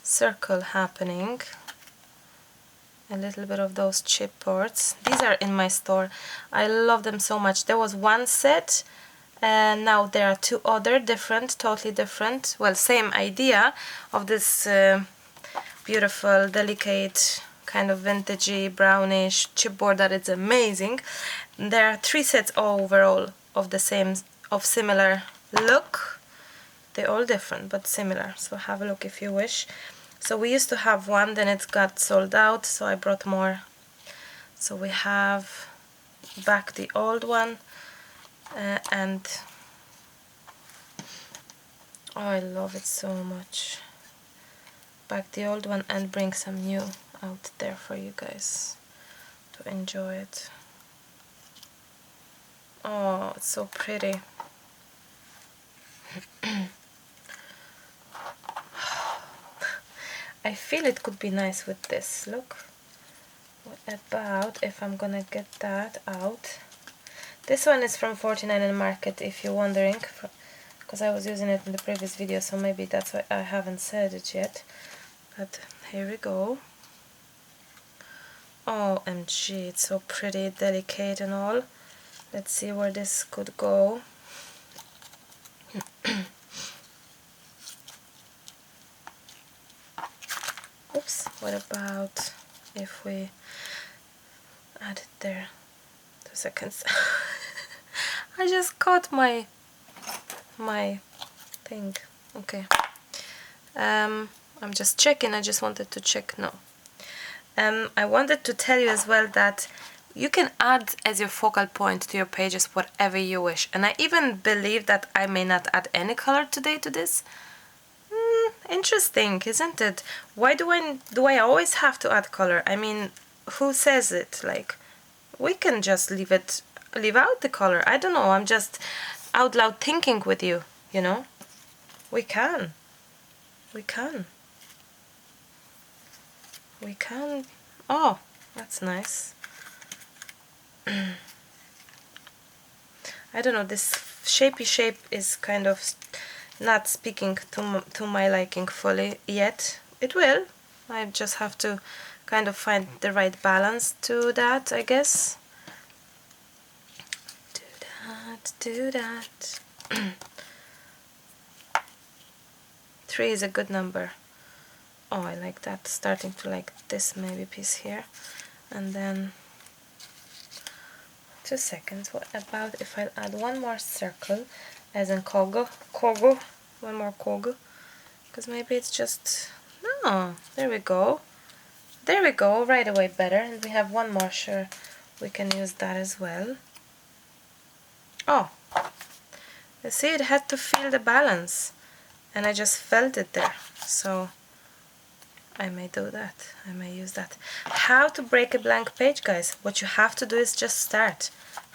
circle happening. A little bit of those chipboards. These are in my store. I love them so much. There was one set and now there are two other different, totally different, well, same idea of this beautiful, delicate, kind of vintagey, brownish chipboard that is amazing. There are three sets overall of the same, of similar look. They're all different but similar, so have a look if you wish. So we used to have one, then it got sold out, so I brought more. So we have back the old one, and oh, I love it so much. Back the old one and bring some new out there for you guys to enjoy it. Oh, it's so pretty. I feel it could be nice with this. Look. What about if I'm gonna get that out? This one is from 49 in Market, if you're wondering, because I was using it in the previous video, so maybe that's why I haven't said it yet. But here we go. OMG, it's so pretty, delicate and all. Let's see where this could go. Oops, what about if we add it there? 2 seconds. I just caught my thing. Okay. I'm just checking. I just wanted to check. No. I wanted to tell you as well that you can add as your focal point to your pages whatever you wish. And I even believe that I may not add any color today to this. Interesting, isn't it? Why do I always have to add color? I mean, who says it? Like, we can just leave out the color. I don't know, I'm just out loud thinking with you, you know? We can. Oh, that's nice. I don't know, this shapey shape is kind of not speaking to my liking fully yet. It will. I just have to kind of find the right balance to that, I guess. Do that. 3 is a good number. Oh, I like that. Starting to like this maybe piece here. And then 2 seconds. What about if I add one more circle, as in kogo, one more kogo, because maybe it's just, no, there we go, right away better. And we have one more, sure, we can use that as well. Oh, You see, it had to feel the balance, and I just felt it there. So I may do that. I may use that. How to break a blank page, guys? What you have to do is just start.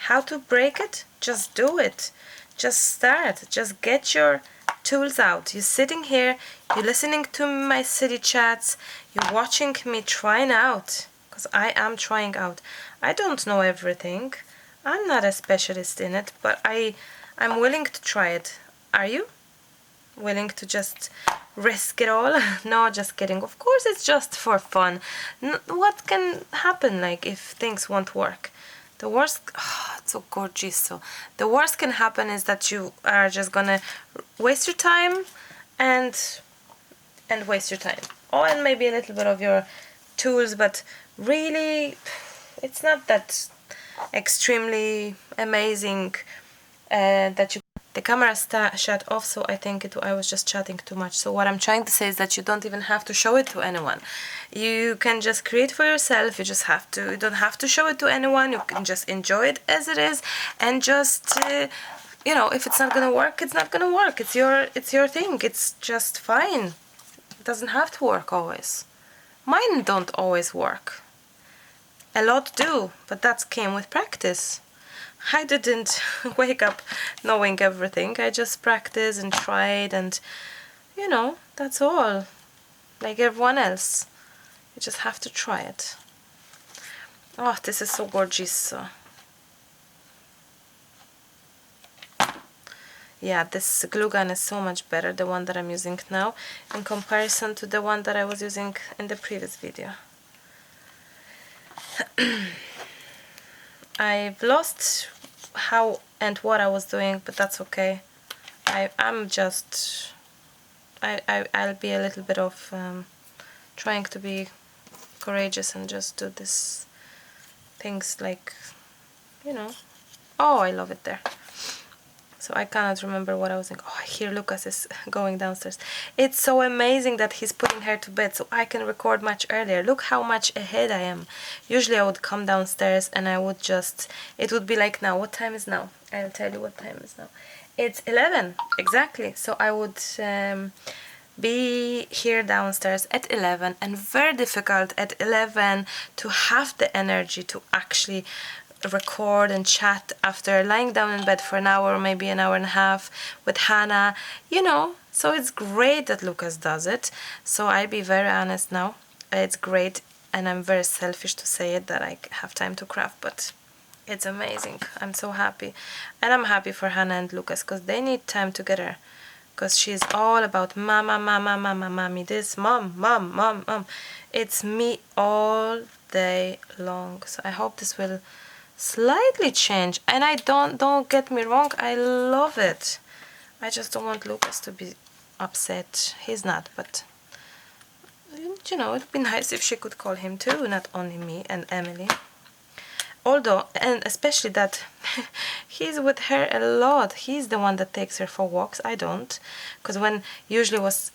How to break it? Just do it. Just start. Just get your tools out. You're sitting here, you're listening to my city chats, you're watching me trying out, because I am trying out. I don't know everything. I'm not a specialist in it, but I'm willing to try it. Are you? Willing to just risk it all? No, just kidding. Of course, it's just for fun. What can happen, like, if things won't work? The worst, it's so gorgeous. So the worst can happen is that you are just gonna waste your time and waste your time. Oh, and maybe a little bit of your tools, but really, it's not that extremely amazing that you. The camera shut off, so I think I was just chatting too much. So what I'm trying to say is that you don't even have to show it to anyone. You can just create for yourself. You don't have to show it to anyone. You can just enjoy it as it is, and just you know, if it's not gonna work, it's not gonna work. It's your thing. It's just fine. It doesn't have to work always. Mine don't always work. A lot do, but that came with practice. I didn't wake up knowing everything. I just practiced and tried, and you know, that's all. Like everyone else, you just have to try it. Oh, this is so gorgeous. Yeah, this glue gun is so much better, the one that I'm using now, in comparison to the one that I was using in the previous video. I've lost how and what I was doing, but that's okay. I'll be a little bit of trying to be courageous and just do this things like, you know. Oh, I love it there. So I cannot remember what I was thinking. Oh, here Lucas is going downstairs. It's so amazing that he's putting her to bed so I can record much earlier. Look how much ahead I am. Usually I would come downstairs and I would just, it would be like now. What time is now? I'll tell you what time is now. It's 11, exactly. So I would be here downstairs at 11, and very difficult at 11 to have the energy to actually record and chat after lying down in bed for an hour, maybe an hour and a half with Hannah, you know. So it's great that Lucas does it. So I'll be very honest now, it's great, and I'm very selfish to say it that I have time to craft, but it's amazing. I'm so happy, and I'm happy for Hannah and Lucas because they need time together, because she's all about mama, mama, mama, mommy, this, mom, mom, mom, mom. It's me all day long. So I hope this will slightly change, and I don't get me wrong, I love it. I just don't want Lucas to be upset. He's not, but you know, it'd be nice if she could call him too, not only me and Emily. Although, and especially that he's with her a lot. He's the one that takes her for walks. I don't, because when usually was,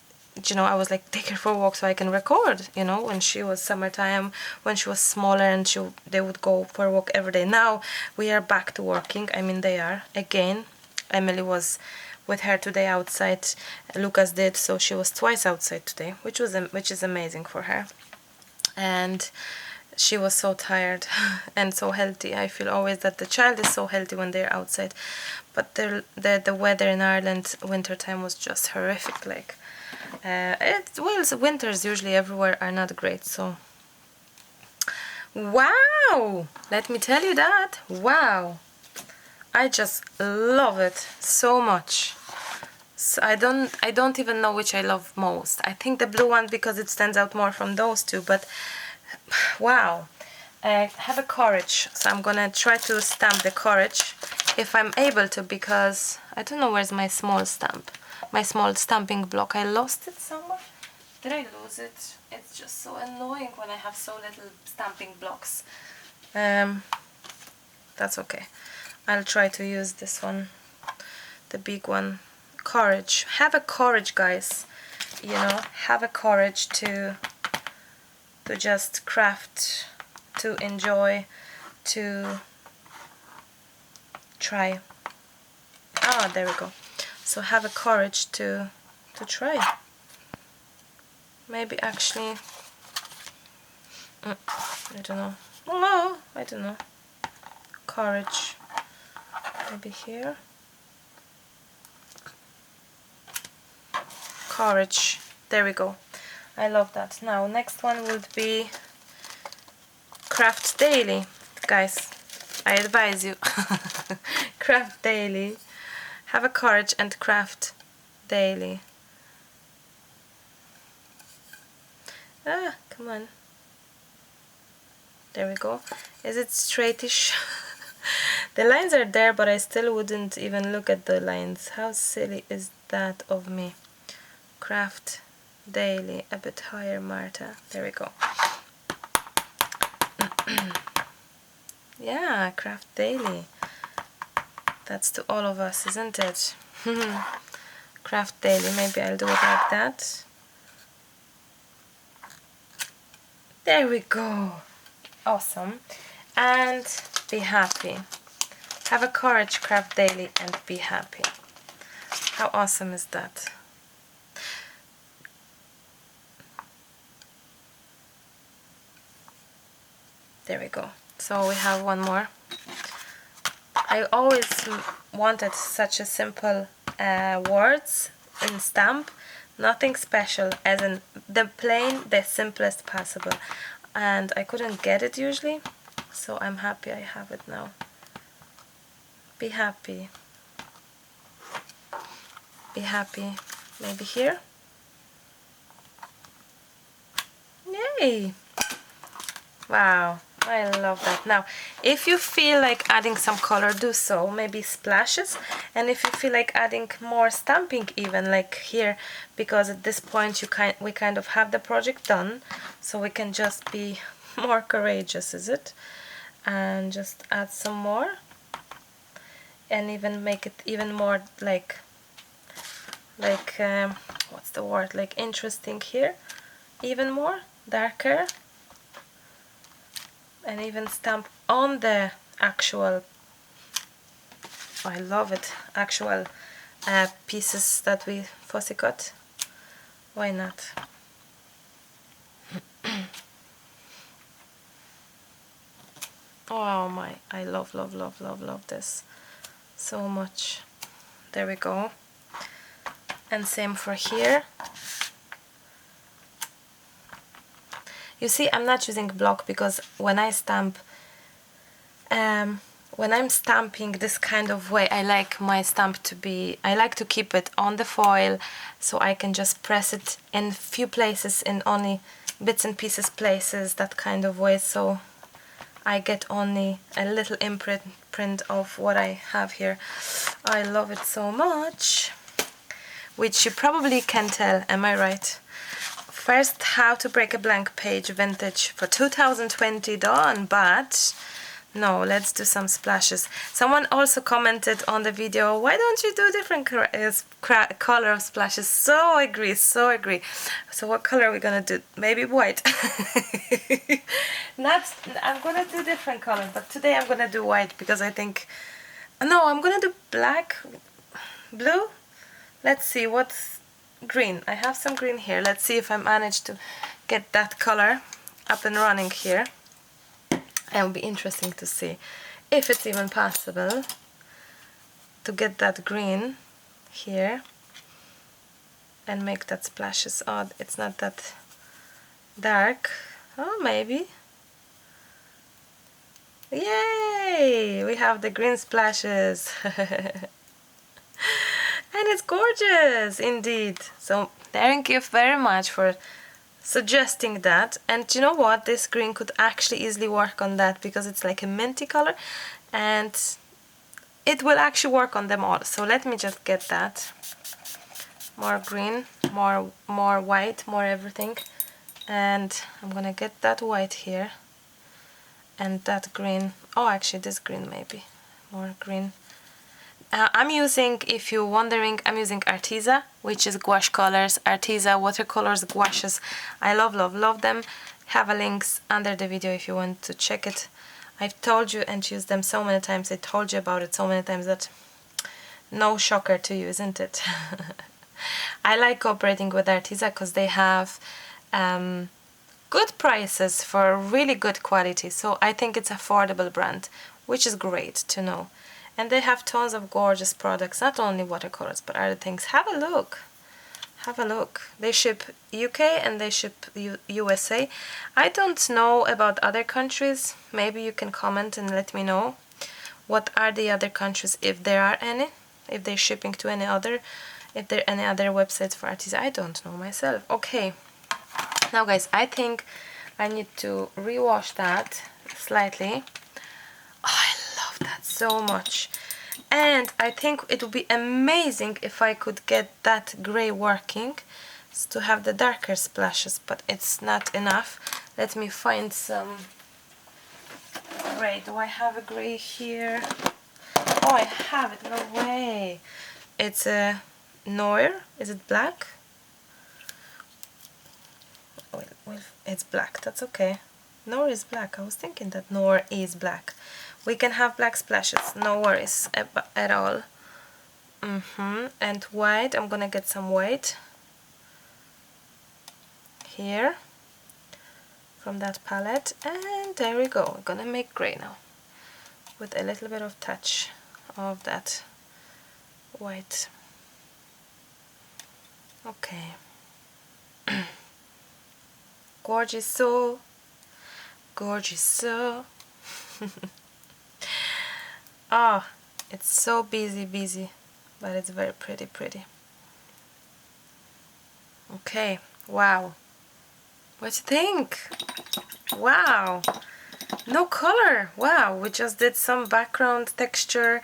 you know, I was like, take her for a walk so I can record, you know, when she was summertime, when she was smaller, and they would go for a walk every day. Now we are back to working. I mean, they are again. Emily was with her today outside. Lucas did, so she was twice outside today, which is amazing for her. And she was so tired and so healthy. I feel always that the child is so healthy when they're outside, but the weather in Ireland wintertime was just horrific. Like winters usually everywhere are not great. So wow, let me tell you that. Wow, I just love it so much. So I don't even know which I love most. I think the blue one, because it stands out more from those two, but wow. Have a courage, so I'm gonna try to stamp the courage if I'm able to, because I don't know where's my small stamp, my small stamping block. I lost it somewhere. Did I lose it? It's just so annoying when I have so little stamping blocks. That's okay. I'll try to use this one, the big one. Courage. Have a courage, guys. You know, have a courage to just craft, to enjoy, to try. Ah, there we go. So have a courage to try. Maybe actually, I don't know. No, I don't know. Courage. Maybe here. Courage. There we go. I love that. Now, next one would be Craft Daily. Guys, I advise you. Craft Daily. Have a courage and craft daily. Ah, come on. There we go. Is it straightish? The lines are there, but I still wouldn't even look at the lines. How silly is that of me? Craft daily. A bit higher, Marta. There we go. Yeah, craft daily. That's to all of us, isn't it? Craft daily. Maybe I'll do it like that. There we go. Awesome. And be happy. Have a courage, craft daily, and be happy. How awesome is that? There we go. So we have one more. I always wanted such a simple words in stamp. Nothing special, as in the plain, the simplest possible. And I couldn't get it usually, so I'm happy I have it now. Be happy. Be happy. Maybe here. Yay! Wow, I love that. Now, if you feel like adding some color, do so. Maybe splashes. And if you feel like adding more stamping, even like here, because at this point we kind of have the project done, so we can just be more courageous, is it? And just add some more, and even make it even more like what's the word? Like interesting here, even more darker. And even stamp on the actual, I love it, actual pieces that we fussy cut. Why not? Oh my, I love, love, love, love, love this so much. There we go. And same for here. You see, I'm not using block because when I stamp, when I'm stamping this kind of way, I like my stamp to be, I like to keep it on the foil, so I can just press it in few places, in only bits and pieces places, that kind of way, so I get only a little imprint of what I have here. I love it so much, which you probably can tell, am I right? First, how to break a blank page vintage for 2020 done, but no, let's do some splashes. Someone also commented on the video, why don't you do different color of splashes? So agree, so agree. So what color are we gonna do? Maybe white. I'm gonna do different color, but today I'm gonna do white because I think, no, I'm gonna do black, blue. Let's see what's green. I have some green here. Let's see if I manage to get that color up and running here. It will be interesting to see if it's even possible to get that green here and make that splashes odd. It's not that dark. Oh, maybe. Yay! We have the green splashes. And it's gorgeous indeed. So thank you very much for suggesting that. And you know what, this green could actually easily work on that because it's like a minty color and it will actually work on them all. So let me just get that. More green, more white, more everything. And I'm gonna get that white here and that green. Oh, actually this green maybe. More green. I'm using, if you're wondering, I'm using Arteza, which is gouache colors. Arteza watercolors gouaches. I love, love, love them. Have a links under the video if you want to check it. I've told you and used them so many times. I told you about it so many times that No shocker to you, isn't it? I like cooperating with Arteza because they have good prices for really good quality, so I think it's affordable brand, which is great to know. And they have tons of gorgeous products, not only watercolors but other things. Have a look. Have a look. They ship UK and they ship USA. I don't know about other countries. Maybe you can comment and let me know what are the other countries, if there are any, if they're shipping to any other, if there are any other websites for Arteza. I don't know myself. Okay, now guys, I think I need to rewash that slightly. Oh, I love that so much. And I think it would be amazing if I could get that grey working to have the darker splashes, but it's not enough. Let me find some grey. Do I have a grey here? Oh, I have it. No way. It's a Noir. Is it black? Well, it's black. That's okay. Noir is black. I was thinking that Noir is black. We can have black splashes, no worries at all. And white, I'm gonna get some white here from that palette, and there we go. I'm gonna make grey now with a little bit of touch of that white. Okay. Gorgeous so, gorgeous so. Oh, it's so busy, but it's very pretty. Okay, wow. What do you think? Wow, no color. Wow, we just did some background texture.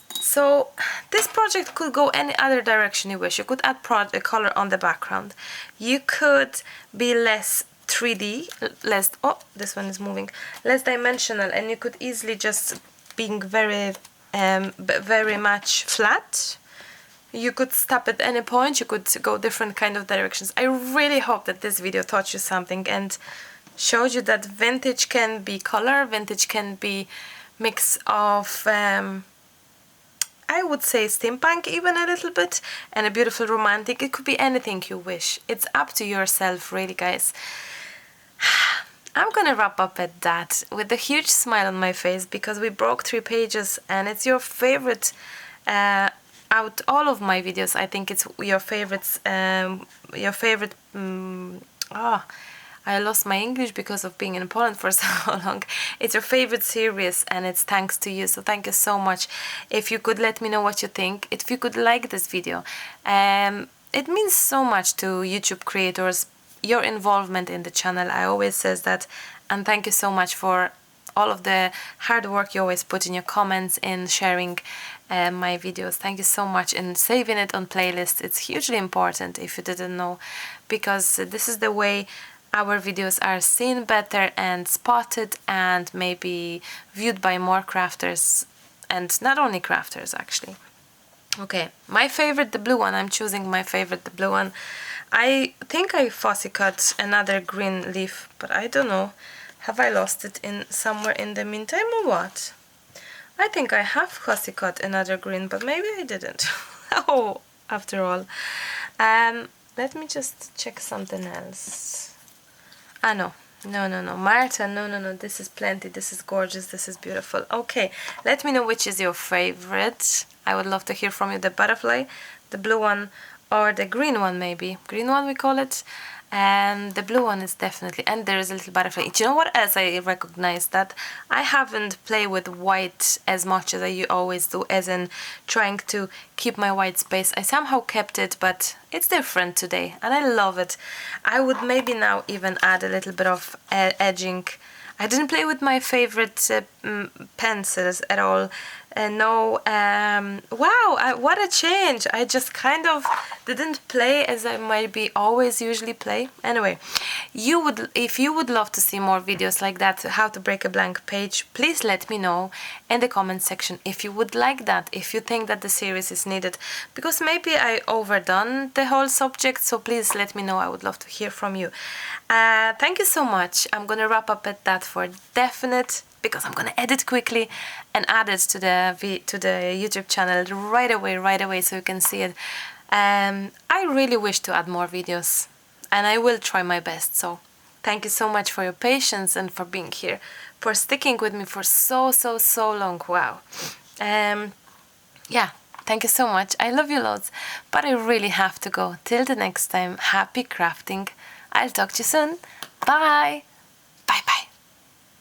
So this project could go any other direction you wish. You could add a color on the background. You could be less 3D, less, oh, this one is moving, less dimensional, and you could easily just being very much flat. You could stop at any point. You could go different kind of directions. I really hope that this video taught you something and showed you that vintage can be color, vintage can be mix of I would say steampunk even a little bit, and a beautiful romantic. It could be anything you wish. It's up to yourself, really, guys. I'm gonna wrap up at that with a huge smile on my face because we broke 3 pages, and it's your favorite out all of my videos. I think it's your favorites. I lost my English because of being in Poland for so long. It's your favorite series, and it's thanks to you, so thank you so much. If you could let me know what you think, if you could like this video, it means so much to YouTube creators, your involvement in the channel. I always says that, and thank you so much for all of the hard work you always put in your comments, in sharing my videos. Thank you so much, and saving it on playlists. It's hugely important if you didn't know, because this is the way our videos are seen better and spotted and maybe viewed by more crafters, and not only crafters actually. Okay, my favorite, the blue one. I'm choosing my favorite, the blue one. I think I fussy cut another green leaf, but I don't know. Have I lost it in somewhere in the meantime or what? I think I have fussy cut another green, but maybe I didn't. Oh, after all. Let me just check something else. Ah, no, Marta, no, this is plenty, this is gorgeous, this is beautiful. Okay, let me know which is your favorite. I would love to hear from you. The butterfly, the blue one, or the green one, maybe. Green one we call it. And the blue one is definitely, and there is a little butterfly. Do you know what else I recognize? That I haven't played with white as much as I always do, as in trying to keep my white space. I somehow kept it, but it's different today, and I love it. I would maybe now even add a little bit of edging. I didn't play with my favorite pencils at all. No, wow, what a change. I just kind of didn't play as I might be always usually play. Anyway, if you would love to see more videos like that, how to break a blank page, please let me know in the comment section if you would like that, if you think that the series is needed, because maybe I overdone the whole subject, so please let me know. I would love to hear from you. Thank you so much. I'm gonna wrap up at that for definite, because I'm gonna edit quickly and add it to the YouTube channel right away so you can see it. I really wish to add more videos, and I will try my best. So thank you so much for your patience and for being here, for sticking with me for so long. Wow. Yeah, thank you so much. I love you loads, but I really have to go. Till the next time, happy crafting. I'll talk to you soon. Bye. Bye.